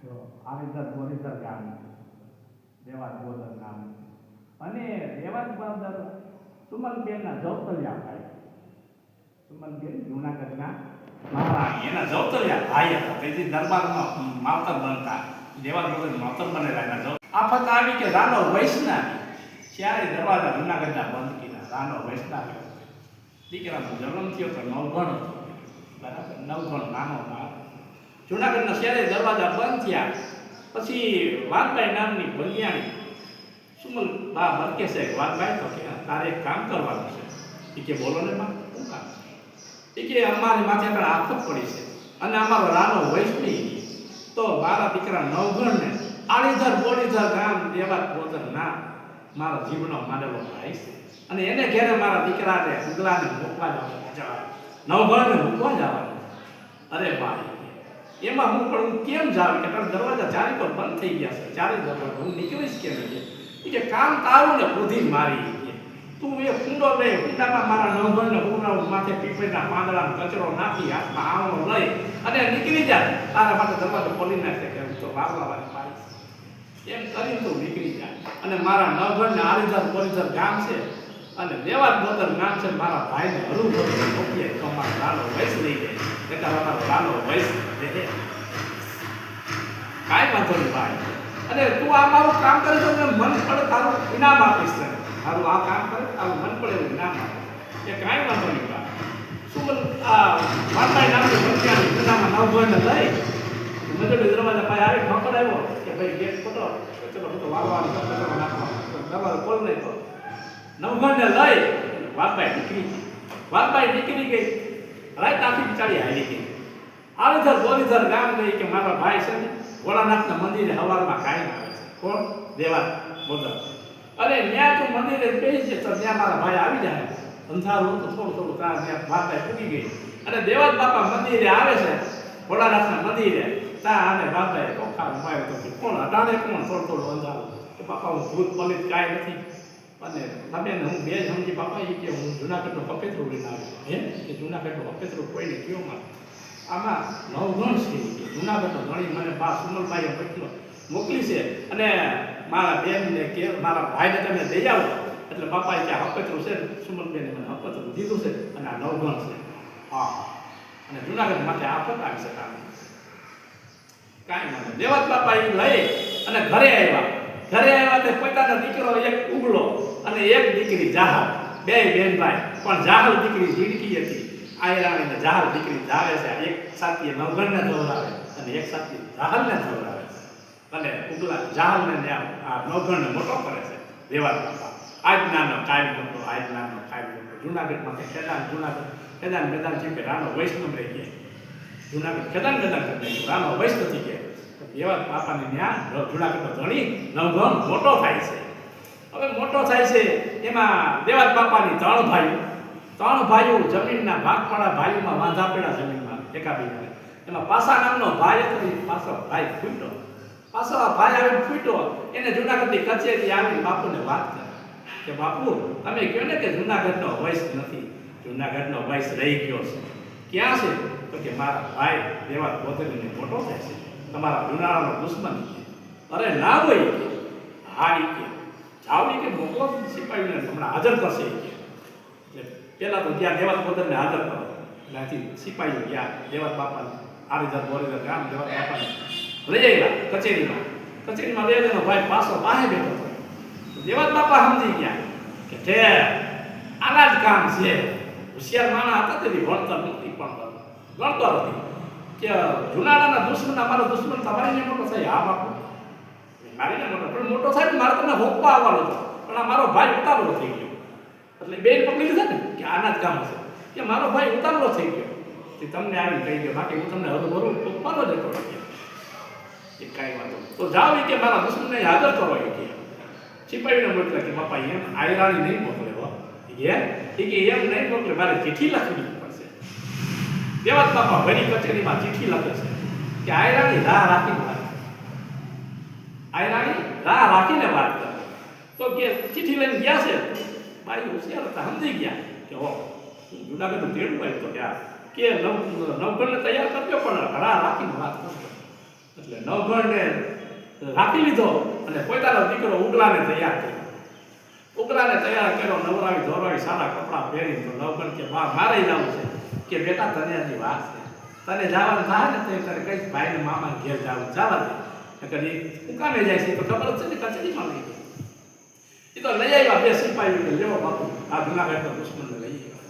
તો આરીધર બોરીધર ગામ દેવાત બોધર ગામ અને દેવાત બોધર સુમનબેનના જૌતલિયા ભાઈ સુમનબેન જૂનાગઢના મહારાણી એના જૌતલિયા ભાઈ હતા. તેથી દરબારમાં માવતર બનતા દેવાત બોધર માવતર બનેલા એના આફત આવી કે રાનો વૈષ્ણવ ત્યારે દરવાજા જૂનાગઢના બંધ કીધા. રાનો વૈષ્ણવ દીકરાનો જન્મ થયો તો નવગણ હતો, બરાબર, નવગણ નાનો જૂનાગઢના શહેરે દરવાજા બંધ થયા. પછી વાઘભાઈ નામની બલિયાણી સુમલ બા મરકે છે. વાઘભાઈ તો કે તારે એક કામ કરવાનું છે. એ કે બોલો ને બા, શું કામ? એ કે અમારી માથે આગળ આફત પડી છે અને અમારો રાનો વૈષ્ણવ તો મારા દીકરા નવગણને આળીધર બોડીધર ગામ દેવાત બોધર ના મારા જીવનો માંડેલો ભાઈ છે અને એને ઘેરે મારા દીકરાને ઉગલાને મૂકવા જવાનું, નવગણને મૂકવા જવાનું. અરે ભાઈ એમાં હું પણ હું કેમ જાઉં કે કારણ દરવાજા ચારે પર બંધ થઈ ગયા છે, ચારે દરવાજા હું નીકળીશ કેમ? કે કામ તારું ને બુદ્ધિ મારી, તું એ કુંડો લે, કુંડામાં મારા નવગણને ઉગરાવ માથે પીપળીના પાંદડાનો કચરો નાખી હાથમાં આવણો લઈ અને નીકળી જાય. તારા માટે દરવાજો ખોલી નાખે કે હું તો વારવાવાળી પાડીશ એમ કરીને તું નીકળી જાય. અને મારા નવગણને આરીધર બોરીધર ગામ છે અને દેવાત બોધર ગામ છે. મારા ભાઈને હરુભરું મોકલીએ તો અમારો રાનો વૈસ લઈ જાય એટલે અમારો રાનો વૈસ રહે. કાંઈ વાંધો નહીં ભાઈ, અને તું આ મારું કામ કરે તો મન પડે તારું ઇનામ આપીશ. તારું આ કામ કરે તારું મન પડે એવું ઇનામ આપે એ કાંઈ વાંધો નહીં ભાઈ. શું બોલ આ વાર્તાએ નામની બલિયાણી જૂનામાં નવગણને લઈ મજૂરી દરવાજા પાસે આવી ઠોકર આવ્યો કે ભાઈ ગેટ ખોટો ચલો બધો વારવાનો કચરો નાખવાનો દરવાજો ખોલ નહીં તો નવગણને લઈ વાઘભાઈ નીકળી ગઈ. વાઘભાઈ નીકળી ગઈ, રાત આખી બિચારી હાલી ગઈ. આળીધર બોરીધર ગામ ગઈ કે મારા ભાઈ છે ને ભોળાનાથના મંદિરે સવારમાં કાયમ આવે છે. કોણ? દેવાત બોધર. અરે ત્યાં તું મંદિરે બેસી છે તો ત્યાં મારા ભાઈ આવી જાય. અંધારું હતું થોડું થોડું ત્યાં વાઘભાઈ પૂગી ગઈ અને દેવાત બાપા મંદિરે આવે છે, ભોળાનાથના મંદિરે. ત્યાં આને વાઘભાઈ ચોખા ઉમાયો તો કોણ અટાણે કોણ થોડું થોડું અંધારું કે બાપા હું ભૂત પલિત કાંઈ નથી અને તમે હું બે સમજી બાપા એ કે હું જૂનાગઢનો કપેતરું લઈને આવ્યો. હે કે જૂનાગઢનો કપેતરું કોઈને કયો માં આમાં નવગણ છે કે જૂનાગઢનો ગણી મને બા સુમલભાઈએ મોકલી છે અને મારા બેનને કે મારા ભાઈને તમે દઈ આવો. એટલે બાપાએ કે હકતરું છે સુમલબેને મને હકતરું દીધું છે અને આ નવગણ છે. હા, અને જૂનાગઢ માટે આફત આવી છે કામ કાંઈ વાંધો. દેવાત બાપા એ લઈ અને ઘરે આવ્યા. ઘરે આવ્યા તે પોતાનો દીકરો એક ઉગલો અને એક દીકરી જાહલ, બે બેન ભાઈ. પણ જાહલ દીકરી ઝીણકી હતી. આયરાણીને જાહલ દીકરી જાવે છે. એક સાથીએ નવગણને ધવરાવે અને એક સાથી જાહલને ધવરાવે છે અને ઉગલા જાહલને આ નવગણને મોટો કરે છે દેવાત બાપા. આજ્ઞાનો કાયમ મોટો, આજ્ઞાનો કાયમ મોટો. જૂનાગઢમાં કે ખેદાન જૂનાગઢ ખેદાન મેદાન છે કે રાનો વૈષ્ણવ રહી ગયા. જૂનાગઢ ખેદાન મેદાન કરી રાનો વૈષ્ણવ થઈ ગયા. દેવાત બાપાને ત્યાં જૂનાગઢનો ધણી નવગણ મોટો થાય છે. હવે મોટો થાય છે એમાં દેવાત બાપાની ત્રણ ભાઈઓ જમીનના ભાગપાડા ભાઈઓમાં વાંધા પડ્યા જમીનમાં એકાબીજાને. એમાં પાસા નામનો ભાઈ હતો, પાછો ભાઈ ફૂટ્યો. પાછો આ ભાઈ આવીને ફૂટ્યો એને જૂનાગઢની કચેરી આવીને બાપુને વાત કરે કે બાપુ તમે કહો ને કે જૂનાગઢનો વૈશ નથી, જૂનાગઢનો વૈશ રહી ગયો છે. ક્યાં છે? તો કે મારા ભાઈ દેવાત બોધરને મોટો થાય છે, તમારા જૂનાળાનો દુશ્મન છે. અરે ના હોય કે હા એ કે જાવડી કે મોકલો સિપાહીને હમણાં હાજર કરશે કે પેલા તો ત્યાં દેવાત બોધરને હાજર કરો. ત્યાંથી સિપાહીઓ ગયા દેવાત બાપાને આરીધર બોરીધર ગામ દેવાત બાપાને લઈ આવ્યા કચેરીમાં. કચેરીમાં લઈ આવ્યો ભાઈ પાછો બહાર બેઠો હતો. દેવાત બાપા સમજી ગયા કે તે આના જ કામ છે. હોશિયાર માણસ હતા તેથી ભણતર નથી પણ ગણતર હતી કે જુનાળાના દુશ્મન અમારો દુશ્મન તમારીને મોટો થાય. હા બાપુ મારીને મોટો પણ મોટો થાય મારે તમને હોપવા આવવાનો હતો પણ આ મારો ભાઈ ઉતાવળો થઈ ગયો. એટલે બેન પકડી લીધા ને કે આના જ કામ હશે કે મારો ભાઈ ઉતાવળો થઈ ગયો તે તમને આવી કહી ગયો. બાકી હું તમને હરું હોપવાનો જ હતો એ કાંઈ વાંધો તો જાઓ કે મારા દુશ્મનને હાજર કરો એ કે સિપાહીને મોકલે કે બાપા એમ આયરાણી નહીં મોકલે હો કે એમ નહીં મોકલે, મારે ચિઠ્ઠી લખવી પડશે. દેવાત બાપા ભરી કચેરીમાં ચિઠ્ઠી લખે છે કે આયરાણી રાહ રાખીને વાત કરે. આયરાણી રાહ રાખીને વાત કરે તો કે ચિઠ્ઠી લઈને ગયા છે. ભાઈ હોશિયાર હતા, સમજી ગયા કે હો જૂનાગઢનું તેડું આવ્યું તો કે નવગણને તૈયાર કરજો પણ રાહ રાખીને વાત કરજો. એટલે નવઘણને રાખી લીધો અને પોતાનો દીકરો ઉગલાને તૈયાર કર્યો. ઉગલાને તૈયાર કર્યો, નવરાવી ધોરાવી સારા કપડાં પહેરી. તો નવઘણ કે બા મારે જવું છે. કે બેટા તને હજી વાત છે, તને જવાનું થાય ને તો તને કઈશ ભાઈને મામાને ઘેર જવું જવા દે. કદી ઉકામે જાય છે તો ખબર જ છે ને કચેરીમાં લઈ ગઈ. એ તો લઈ આવ્યા બે સિપાહીઓ કે લેવો બાપુ આ જુનાગઢ દુશ્મનને લઈ આવ્યા.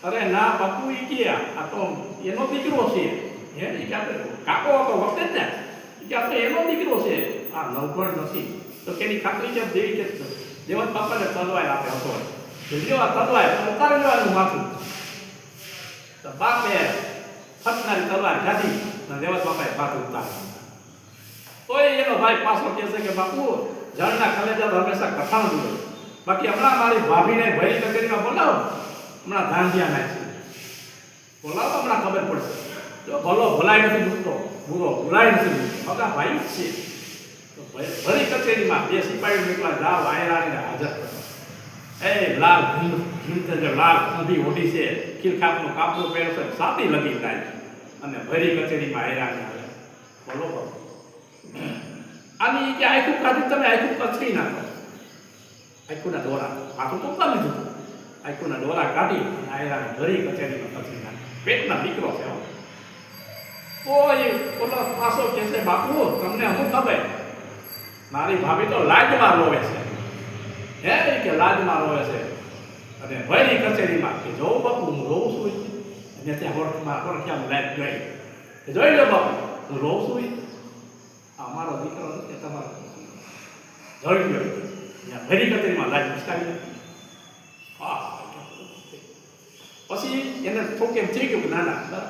અરે ના બાપુ એ ગયા આ તો એનો દીકરો છે. હે એ કે આપણે કાકો હતો વખતે જ ને કે આપણે એનો દીકરો છે, આ નવઘણ નથી. તો કેની ખાતરી છે દેવી કે દેવત બાપાને તલવાર આપે હતો લેવા તલવાર ઉતારી લેવાનું માથું. તો બાપે ફટનારી તલવાર કાઢી અને દેવત બાપાએ માથું ઉતાર્યું. તોય એનો ભાઈ પાછો કહે છે કે બાપુ જળના કલેજા તો હંમેશા કથાણ જોઈએ. બાકી હમણાં મારી ભાભીને ભરી કચેરીમાં બોલાવો, હમણાં ધાંધિયા નાખી બોલાવો, હમણાં ખબર પડશે. જો ભલો ભલાઈ નથી મૂકતો, બુરો ભૂલાઈ નથી મૂકતો, હગા ભાઈ જ છે. તો ભરી કચેરીમાં બે સિપાહીઓ નીકળ્યા, જાઓ આયરાણીને હાજર કરો. એ લાલ ઘૂમતે લાલ ઊંધી ઓઢી છે, ખીલખાપનું કાપડું પહેરશે, સાતી લગી જાય અને ભરી કચેરીમાં આયરાણી આવે. બોલો બાપુ આની કે આખું કાઢી તમે આખું કચરી નાખો. આખુંના દોરા આખું તો ઉતારી લીધું. આખુંના દોરા કાઢી આયરાણી ભરી કચેરીમાં કચરી નાખે. પેટના દીકરો છે. કોઈ ઓલો પાછો કહે છે બાપુ તમને અમુક ખબર મારી ભાભી તો લાજમાં રોવે છે. હે કે લાજમાં રોવે છે અને ભરી કચેરીમાં કે જોઉં બાપુ હું રોઉં છું. અને ત્યાં હોરખ્યામાં લાઈટ ગઈ કે જોઈ લો બાપુ હું રોઉં છું. અમારો દીકરો કે તમારો જોઈ ગયો ત્યાં ભરી કચેરીમાં લાઈટ મુસ્કાવી નથી. પછી એને થોડુંક એમ થઈ ગયું કે ના ના.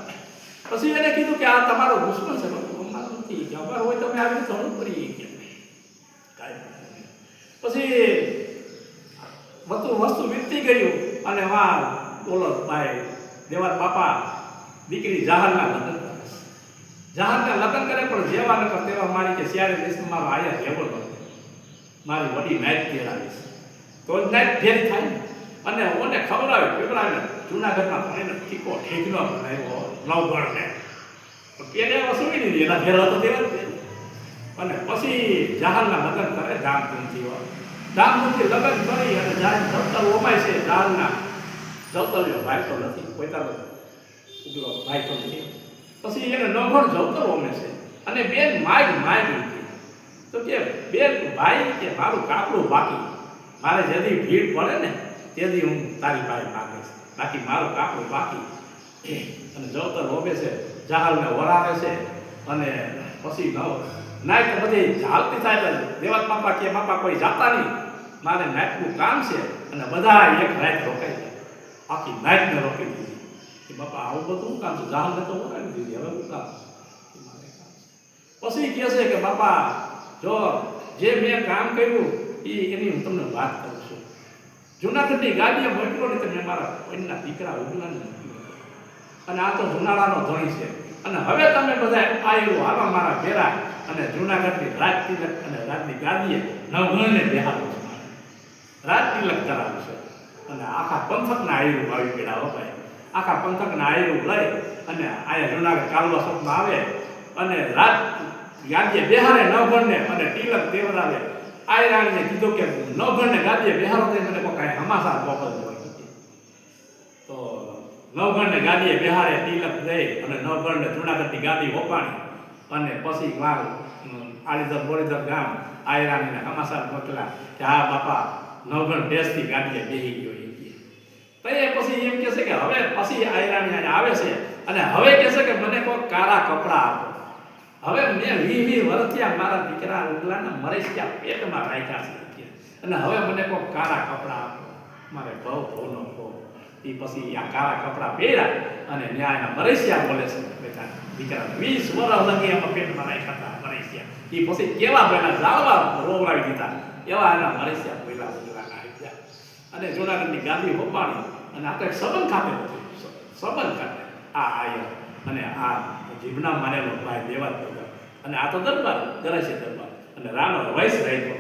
પછી એને કીધું કે આ તમારો દુશ્મન છે, અમારો નથી. કે અમારો હોય તમે આવી રીતે હળું કરી કાંઈ. પછી બધું વસ્તુ વીતતી ગયું અને વા બોલો ભાઈ દેવાત બાપા દીકરી જહાલના લગ્ન કરે. જહાલના લગ્ન કરે પણ જેવા ન કર તેવા મારી કે શિયાળે દેશમાં મારો આયા રહેવો નથી. મારી વડી નાઈટ ફેરાવીશ તો જ નાઈટ ફેરી થાય ને. અને ઓને ખવડાવે પીવડાવે જૂનાગઢમાં ભણીને ઠીકો ઠેકનો બનાવ્યો નવઘણને. એને વસૂલી દીધી એના ઘેર હતો તેવા જ. અને પછી જહાલના લગ્ન કરે ધામધૂમથી. ધામધૂમથી લગ્ન કરી અને જહાલ જવતર ઓમાય છે. જહાલના જવતરીઓ ભાઈ તો નથી, પોતાનો ભાઈ તો નથી. પછી એને નવઘણ જવતર ઓમે છે અને બેન માગ લીધી. તો કે બેન ભાઈ કે મારું કાપડું બાકી, મારે જેથી ભીડ પડે ને તેથી હું તારી પાસે માગીશ, બાકી મારું કાપડું બાકી. અને જવતર ઓમે છે, જહાલને વરાવે છે. અને પછી નાઈટ બધી ચાલતી થાય દેવાત બાપા કે બાપા કોઈ જાતા નહીં, મારે નાઈટનું કામ છે. અને બધા એક રાત રોકાઈ જાય, આખી નાઈટને રોકી દીધી કે બાપા આવું બધું કામ છે. જહાલને તો વરાવી દીધી, હવે શું કામ પછી કહે છે કે બાપા જો જે મેં કામ કર્યું એની હું તમને વાત કરું છું. જૂનાગઢની ગાડીએ મોકલો ને તમે મારા કોઈના દીકરા ઉગલાને અને આ તો જુનાળાનો ધણી છે. અને હવે તમે બધા આવ્યું હાલો મારા ઘેરા અને જૂનાગઢની રાજ તિલક અને રાજની ગાદીએ નવઘણને બેહાડો છે. રાજ તિલક કરાવ્યું છે અને આખા પંથકના આયરું આવી ગયા. હો ભાઈ આખા પંથકના આયરું લઈ અને અહીંયા જૂનાગઢ કાલવા સપમાં આવે અને રાજ ગાદીએ બેહારે નવઘણને અને તિલક દેવરાવે. આયરાણીને કીધું કે નવઘણને ગાદીએ બેહારો થઈ મને કોઈ કાંઈ હમાસાર મોકલજો. તો નવઘણને ગાદીએ બેહારે તિલક દઈ અને નવઘણને જૂનાગઢની ગાદી હોપાણી અને પછી વાર આલીધર બોરીધર ગામ આયરાણીને હમાસાર મોકલ્યા કે હા બાપા નવઘણ દેશથી ગાદીએ બેહી ગયો. તો એ પછી એમ કહે છે કે હવે પછી આયરાણી આવે છે અને હવે કહે છે કે મને કોઈ કાળા કપડાં આપો. હવે મેં 20 વર્ષથી મારા દીકરા ઉગલાના મરેશિયા પેટમાં રાખ્યા છે અને હવે મને કોઈ કાળા કપડાં આપો. મારે ભવનો ભવ. એ પછી આ કાળા કપડાં પહેર્યા અને ન્યાયના મરેશિયા બોલે છે બેટા દીકરા 20 વર્ષ લગી એમાં પેટમાં રાખ્યા હતા મરેશિયા. એ પછી કેવા બન્યા જાળવા રોવરાવી દીધા એવા એના મરેશિયા પહેલા ઉગલાના આવી ગયા અને જૂનાગઢની ગાદી હોપાણી. અને આ તો એક સંબંધ ખાતે સંબંધ ખાતે આ આયર અને આ જીભના માનેલો ભાઈ દેવાત ભગત અને આ તો દરબાર ગરાશે દરબાર અને રાનો વૈસ રહેતો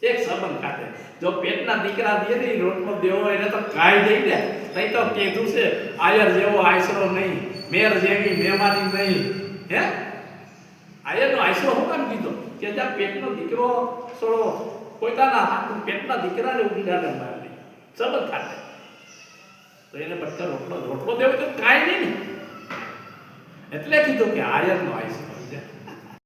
એક સંબંધ ખાતે. જો પેટના દીકરા દે ને રોટલો દેવો એને તો કાંઈ દઈ દે. તઈ તો કીધું છે આયર જેવો આશરો નહીં, મેર જેવી મહેમાની નહીં. હે આયર કે જ્યાં પેટનો દીકરો સોળો પોતાના હાથ પેટના દીકરાને ઉંડાને મારી ચલો ખાતે તો એને પટકા રોટલો દેવો તો કાંઈ નહીં ને એટલે કીધું કે આયરનો આય